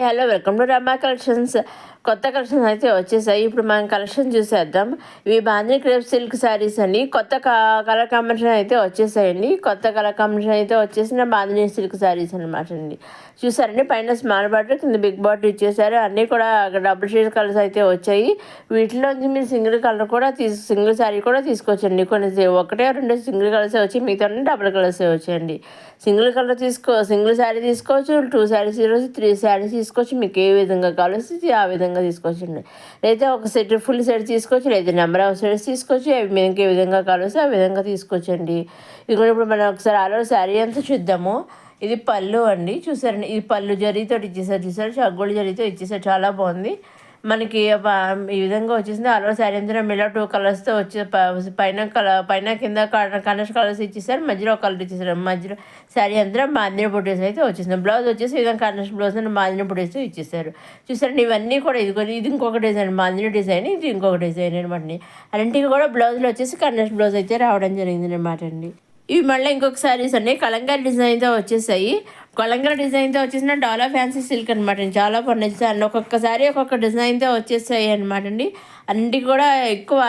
Hello welcome to Rama collections. కొత్త collections అయితే వచ్చేసాయి. ఇప్పుడు మనం కలెక్షన్ చూసేద్దాం. ఇవి బాంధీ క్రేప్ సిల్క్ శారీస్ అండి. కొత్త కలర్ కాంబినేషన్ అయితే వచ్చేసాయండి. కొత్త కలర్ కాంబినేషన్ అయితే వచ్చేసిన బాంధీ సిల్క్ శారీస్ అనమాట అండి. చూసారండి, పైన స్మాల్ బార్డర్, కింద బిగ్ బార్డర్ ఇచ్చేసారు. అన్నీ కూడా డబుల్ షేడ్ కలర్స్ అయితే వచ్చాయి. వీటిలోంచి మీరు సింగిల్ కలర్ కూడా సింగిల్ శారీ కూడా తీసుకోవచ్చండి. కొన్ని ఒకటే రెండు సింగిల్ కలర్స్ వచ్చి మిగతా డబుల్ కలర్స్ వచ్చాయండి. సింగిల్ శారీ తీసుకోవచ్చు, 2 శారీస్ తీసుకోవచ్చు, 3 శారీస్ తీసుకోవచ్చు. మీకు ఏ విధంగా కావాల్సి ఆ విధంగా తీసుకోవచ్చండి. లేదా ఒక సెట్ ఫుల్ సెట్ తీసుకోవచ్చు, లేదా నెంబర్ ఆఫ్ సెట్స్ తీసుకోవచ్చు. అవి మీకు ఏ విధంగా కావాల్సి ఆ విధంగా తీసుకోవచ్చండి. ఇది ఇప్పుడు మనం ఒకసారి ఆలో శారీ అంతా చూద్దాము. ఇది పళ్ళు అండి. చూసారండి, ఇది పళ్ళు జరీతో చూసారు చగ్గోళ్ళు జరీతో ఇచ్చేసారు. చాలా బాగుంది. మనకి ఈ విధంగా వచ్చేసింది. ఆల్ ఓవర్ శారీ అంతా మిలా 2 కలర్స్తో వచ్చే పైన కింద కలర్స్ కలర్స్ ఇచ్చేసారు. మధ్యలో ఒక కలర్ ఇచ్చేసారు. మధ్యలో శారీ అంతా మాదిన బుట్టేస్ అయితే వచ్చేసింది. బ్లౌజ్ వచ్చేసి ఈ విధంగా కలర్స్ బ్లౌజ్ మాదిన బుట్టేస్ ఇచ్చేసారు. చూసారండి, ఇవన్నీ కూడా ఇది ఇంకొక డిజైన్, మాదిన డిజైన్, ఇది ఇంకొక డిజైన్ అనమాట. అన్నింటికి కూడా బ్లౌజ్లో వచ్చేసి కలర్స్ బ్లౌజ్ అయితే రావడం జరిగింది అనమాట అండి. ఇవి మళ్ళీ ఇంకొక శారీస్ అండి, కలంకారీ డిజైన్తో వచ్చేసాయి. కలంకారీ డిజైన్తో వచ్చేసిన డాలా ఫ్యాన్సీ సిల్క్ అనమాట అండి. చాలా బాగున్నాయి. ఒక్కొక్కసారి ఒక్కొక్క డిజైన్తో వచ్చేసాయి అనమాట అండి. అన్నింటికి కూడా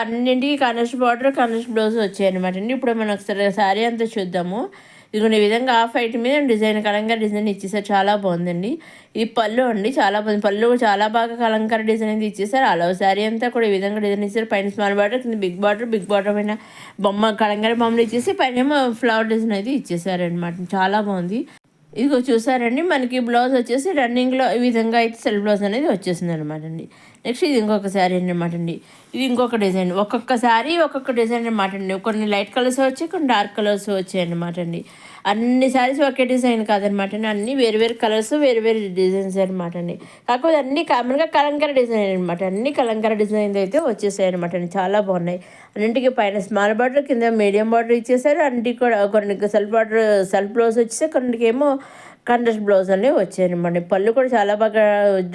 అన్నింటికి కనర్స్ బార్డర్, కనర్స్ బ్లౌజ్ వచ్చాయి అనమాట అండి. ఇప్పుడు మనం ఒకసారి శారీ అంతా చూద్దాము. ఇదిగోండి, ఈ విధంగా హాఫ్ వైట్ మీద డిజైన్ కలంకారీ డిజైన్ ఇచ్చేసారు. చాలా బాగుందండి. ఇది పళ్ళు అండి, చాలా బాగుంది. పళ్ళు చాలా బాగా కలంకారీ డిజైన్ అయితే ఇచ్చేసారు. అలా శారీ అంతా కూడా ఈ విధంగా డిజైన్ ఇచ్చారు. పైన స్మాల్ బార్డర్, కింద బిగ్ బార్డర్ పైన కలంకారీ బొమ్మలు ఇచ్చేసి పైన ఫ్లవర్ డిజైన్ అయితే ఇచ్చేసారు అనమాట. చాలా బాగుంది. ఇదిగో చూసారండి, మనకి బ్లౌజ్ వచ్చేసి రన్నింగ్లో ఈ విధంగా అయితే సెల్ఫ్ బ్లౌజ్ అనేది వచ్చేసింది అనమాట అండి. నెక్స్ట్ ఇది ఇంకొక శారీ అనమాట అండి. ఇది ఇంకొక డిజైన్. ఒక్కొక్క శారీ ఒక్కొక్క డిజైన్ అనమాట అండి. కొన్ని లైట్ కలర్స్ వచ్చాయి, కొన్ని డార్క్ కలర్స్ వచ్చాయి అనమాట అండి. అన్ని శారీస్ ఒకే డిజైన్ కాదనమాట అండి. అన్ని వేరు కలర్స్, వేరు డిజైన్స్ అనమాట అండి. కాకపోతే అన్ని కామన్గా కలంకారీ డిజైన్ అనమాట. అన్ని కలంకారీ డిజైన్స్ అయితే వచ్చేసాయి అనమాట అండి. చాలా బాగున్నాయి. అన్నింటికి పైన స్మాల్ బార్డర్, కింద మీడియం బార్డర్ ఇచ్చేసారు. అన్నింటికి కూడా కొన్ని సెల్ఫ్ బ్లౌజ్ వచ్చేసాయి, కొన్నిటికి ఏమో కాంట్రాస్ట్ బ్లౌజ్ అనేవి వచ్చాయనమాట. పళ్ళు కూడా చాలా బాగా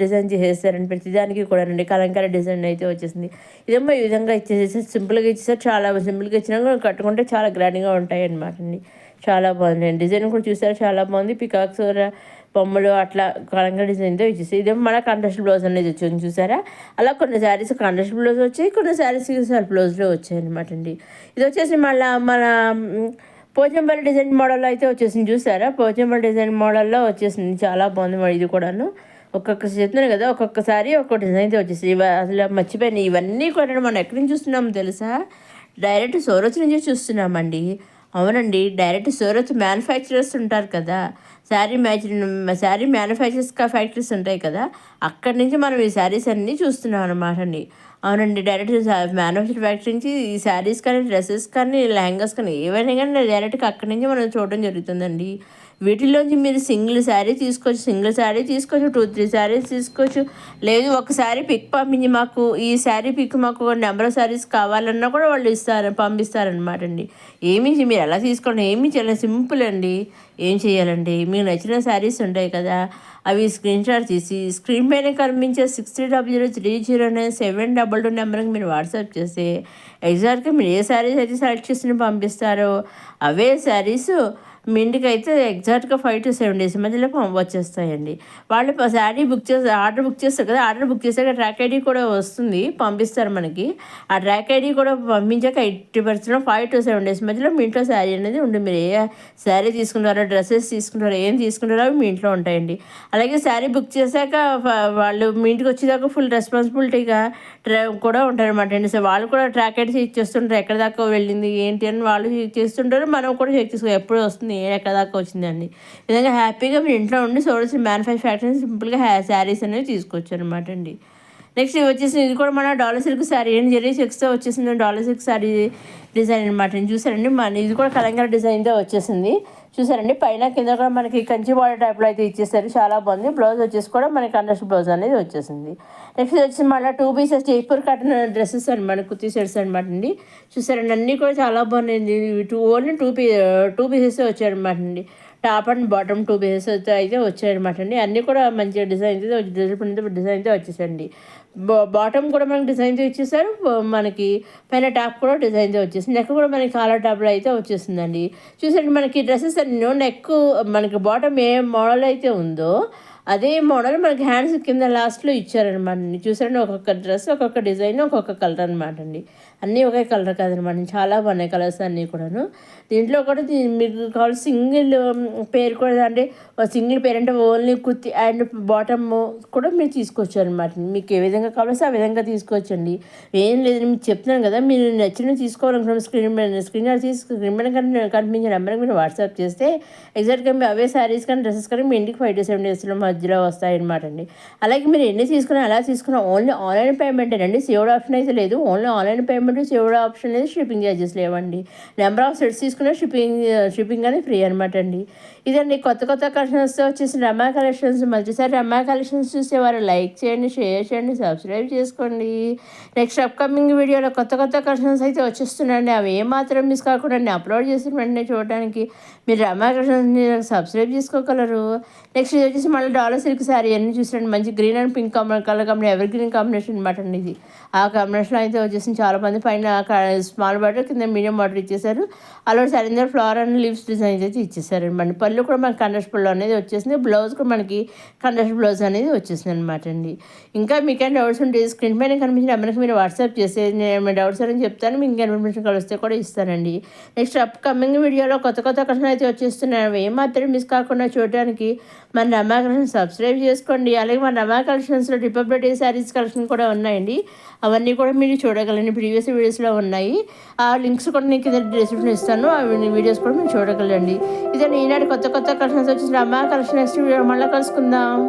డిజైన్ చేసేసారండి. ప్రతిదానికి కూడా అండి కలంకారీ డిజైన్ అయితే వచ్చేసింది. ఇదేమో ఈ విధంగా ఇచ్చేసేసి సింపుల్గా ఇచ్చేసారు. చాలా సింపుల్గా ఇచ్చినా కూడా కట్టుకుంటే చాలా గ్రాండ్గా ఉంటాయి అనమాట అండి. చాలా బాగుంది. డిజైన్ కూడా చూసారు, చాలా బాగుంది. పికాక్స్ బొమ్మలు అట్లా కలంకారీ డిజైన్తో ఇచ్చేసి ఇదేమో మన కాంట్రాస్ట్ బ్లౌజ్ అనేది వచ్చింది. చూసారా, అలా కొన్ని శారీస్ కాంట్రాస్ట్ బ్లౌజ్ వచ్చాయి, కొన్ని శారీస్ సెల్ఫ్ బ్లౌజ్లో వచ్చాయి అనమాట అండి. ఇది వచ్చేసి మళ్ళీ మన పోచంపల్లి డిజైన్ మోడల్లో అయితే వచ్చేసింది. చూసారా, పోచంపల్లి డిజైన్ మోడల్లో వచ్చేసింది. చాలా బాగుంది మరి. ఇది కూడాను చెప్తున్నాను కదా, ఒక్కొక్కసారి ఒక్కొక్క డిజైన్తో వచ్చేసి అసలు మర్చిపోయినాయి. ఇవన్నీ కూడా మనం ఎక్కడి నుంచి చూస్తున్నాం తెలుసా? డైరెక్ట్ సూరత్ నుంచి చూస్తున్నామండి. అవునండి, డైరెక్ట్ సూరత్ మ్యానుఫ్యాక్చరర్స్ ఉంటారు కదా, శారీ మ్యానుఫ్యాక్చరర్స్ ఫ్యాక్టరీస్ ఉంటాయి కదా, అక్కడి నుంచి మనం ఈ శారీస్ అన్నీ చూస్తున్నాం అనమాట అండి. అవునండి, డైరెక్ట్ మ్యానుఫ్యాక్చర్ ఫ్యాక్టరీ నుంచి ఈ శారీస్ కానీ, డ్రెస్సెస్ కానీ, లెహంగాస్ కానీ ఏవైనా కానీ డైరెక్ట్గా అక్కడి నుంచి మనం చూడడం జరుగుతుందండి. వీటిలోంచి మీరు సింగిల్ శారీ తీసుకోవచ్చు, 2-3 శారీస్ తీసుకోవచ్చు. లేదు ఒక శారీ పిక్ పంపించి మాకు ఈ శారీ పిక్ మాకు నెంబర్ ఆఫ్ శారీస్ కావాలన్నా కూడా వాళ్ళు పంపిస్తారనమాట అండి. మీరు ఎలా తీసుకోండి, ఏమీ చాలా సింపుల్ అండి. ఏం చేయాలండి, మీకు నచ్చిన శారీస్ ఉంటాయి కదా, అవి స్క్రీన్ షాట్ తీసి స్క్రీన్ పైన కనిపించే 6300309722 నెంబర్కి మీరు వాట్సాప్ చేస్తే ఎగ్జాక్ట్గా మీరు ఏ శారీస్ అయితే సెలెక్ట్ చేసి పంపిస్తారో అవే శారీస్ మీ ఇంటికి అయితే ఎగ్జాక్ట్గా 5 to 7 days మధ్యలో వచ్చేస్తాయండి. వాళ్ళు శారీ ఆర్డర్ బుక్ చేస్తారు కదా, ఆర్డర్ బుక్ చేశాక ట్రాక్ ఐడి కూడా వస్తుంది, పంపిస్తారు మనకి. ఆ ట్రాక్ ఐడి కూడా పంపించాక 80% 5 to 7 days మధ్యలో మీ ఇంట్లో శారీ అనేది ఉంటుంది. మీరు ఏ శారీ తీసుకుంటారో, డ్రెస్సెస్ తీసుకుంటారో, ఏం తీసుకుంటారో అవి మీ ఇంట్లో ఉంటాయండి. అలాగే శారీ బుక్ చేశాక వాళ్ళు మీ ఇంటికి వచ్చేదాకా ఫుల్ రెస్పాన్సిబిలిటీగా కూడా ఉంటారనమాట అండి. సో వాళ్ళు కూడా ట్రాక్ ఐడి చెక్ చేస్తుంటారు, ఎక్కడ దాకా వెళ్ళింది ఏంటి అని వాళ్ళు చెక్ చేస్తుంటారు, మనం కూడా చెక్ చేసుకో ఎప్పుడు వస్తుంది, ఎక్కడ దాకా వచ్చిందండి. ఈ విధంగా హ్యాపీగా మీరు ఇంట్లో ఉండి చూడాల్సిన మ్యానుఫ్యాక్చర్ ఫ్యాక్టరీ సింపుల్గా శారీస్ అనేవి తీసుకోవచ్చు అనమాట అండి. నెక్స్ట్ వచ్చేసి ఇది కూడా మన డాలర్ సిల్క్ శారీ అండి. జరీ చెక్స్తో వచ్చేసింది డాలర్ సిల్క్ శారీ డిజైన్ అనమాట అండి. చూసారండి, ఇది కూడా కలంకారీ డిజైన్తో వచ్చేసింది. చూసారండి, పైన కింద కూడా మనకి కంచి బార్డర్ టైప్లో అయితే ఇచ్చేసారు. చాలా బాగుంది. బ్లౌజ్ వచ్చేసి కూడా మనకి కాంట్రాస్ట్ బ్లౌజ్ అనేది వచ్చేసింది. నెక్స్ట్ వచ్చి మళ్ళీ 2 pieces జైపూర్ కాటన్ డ్రెస్సెస్ అనమాట, కుర్తీ సెట్స్ అనమాట అండి. చూసారండి, అన్నీ కూడా చాలా బాగున్నాయండి. ఓన్లీ 2 pieces వచ్చాయన్నమాట అండి. టాప్ అండ్ బాటమ్ 2 pieces అయితే వచ్చాయన్నమాట అండి. అన్నీ కూడా మంచిగా డిజైన్తో వచ్చేసండి. బాటమ్ కూడా మనకి డిజైన్తో ఇచ్చేసారు, మనకి పైన టాప్ కూడా డిజైన్తో వచ్చేసింది. నెక్ కూడా మనకి కాలర్ టాప్లో అయితే వచ్చేసిందండి. చూసండి, మనకి డ్రెస్సెస్ అన్నీ నెక్ మనకి బాటమ్ ఏ మోడల్ అయితే ఉందో అదే మోడల్ మనకి హ్యాండ్స్ కింద లాస్ట్‌లో ఇచ్చారనమాట అండి. చూసారండి ఒక్కొక్క డ్రెస్, ఒక్కొక్క డిజైన్, ఒక్కొక్క కలర్ అనమాట అండి. అన్నీ ఒకే కలర్ కాదనమాట. చాలా బాగున్నాయి కలర్స్ అన్నీ కూడాను. దీంట్లో కూడా మీకు కావాలి సింగిల్ పేర్ కూడా అంటే సింగిల్ పేర్ అంటే ఓన్లీ కుర్తి అండ్ బాటమ్ కూడా మీరు తీసుకోవచ్చు అనమాట. మీకు ఏ విధంగా కావాల్సి ఆ విధంగా తీసుకోవచ్చండి. ఏం లేదని మీకు చెప్తున్నాను కదా, మీరు నచ్చినవి తీసుకోవాలనుకున్న స్క్రీన్ తీసి స్క్రీన్ మీద కనిపించే నెంబర్కి మీరు వాట్సాప్ చేస్తే ఎగ్జాక్ట్గా మీ అవే శారీస్ కానీ డ్రెస్సెస్ కానీ మీ ఇంటికి 5 to 7 డేస్లో మధ్యలో వస్తాయన్నమాట అండి. అలాగే మీరు ఎన్ని తీసుకున్నా అలా తీసుకున్నా ఓన్లీ ఆన్లైన్ పేమెంటేనండి. సేవ్డ్ ఆప్షన్ అయితే లేదు. Only online payment, saved option లేదు, షిప్పింగ్ ఛార్జెస్ లేవండి. నెంబర్ ఆఫ్ సెట్స్ తీసుకున్నా షిప్పింగ్ అని ఫ్రీ అనమాట అండి. ఇదండి కొత్త కలెక్షన్స్ వచ్చేసి రమా కలెక్షన్స్. మొదటిసారి రమా కలెక్షన్స్ చూసేవారు లైక్ చేయండి, షేర్ చేయండి, సబ్స్క్రైబ్ చేసుకోండి. నెక్స్ట్ అప్కమింగ్ వీడియోలో కొత్త కలెక్షన్స్ అయితే వచ్చేస్తున్నాయండి. అవి ఏమాత్రం మిస్ కాకుండా నేను అప్లోడ్ చేసిన వెంటనే చూడడానికి మీరు రమా కలెక్షన్స్ని సబ్స్క్రైబ్ చేసుకోగలరు. నెక్స్ట్ ఇది వచ్చేసి మళ్ళీ డాలర్ సిల్క్ శారీ అన్నీ చూసారండి. మంచి green and pink colour combination, ever green combination అనమాట అండి ఇది. ఆ కాంబినేషన్లో అయితే వచ్చేసి చాలా మంది పైన స్మాల్ బార్డర్ కింద మీడియం బార్డర్ ఇచ్చేసారు. అలా శారీ మీద ఫ్లవర్ అండ్ లీవ్స్ డిజైన్ అయితే ఇచ్చేసారండి. పళ్ళు కూడా మనకి కండస్ పళ్ళు అనేది వచ్చేసింది. బ్లౌజ్ కూడా మనకి కండస్ బ్లౌజ్ అనేది వచ్చేసింది అనమాట అండి. ఇంకా మీకేం డౌట్స్ ఉంటే స్క్రీన్ పైన కనిపించిన నెంబర్కి మీరు వాట్సాప్ చేస్తే నేను డౌట్స్ అని చెప్తాను. మీకు ఇంకా ఇన్ఫర్మేషన్ కలిస్తే కూడా ఇస్తానండి. నెక్స్ట్ అప్కమింగ్ వీడియోలో కొత్త కలెక్షన్ అయితే వచ్చేస్తున్నాయి. ఏమాత్రం మిస్ కాకుండా చూడడానికి మన రమా కలెక్షన్ సబ్స్క్రైబ్ చేసుకోండి. అలాగే మన రమా కలెక్షన్స్లో రిపబ్లిక్ డే శారీస్ కలెక్షన్ కూడా ఉన్నాయండి. అవన్నీ కూడా మీరు చూడగలండి. ప్రీవియస్ వీడియోస్లో ఉన్నాయి. ఆ లింక్స్ కూడా నేను కింద డిస్క్రిప్షన్ ఇస్తాను. అవి వీడియోస్ కూడా మీరు చూడగలండి. ఇదే ఈనాడు కొత్త కలెక్షన్స్ వచ్చేసి రమా కలెక్షన్. నెక్స్ట్ వీడియో మళ్ళీ కలుసుకుందాం.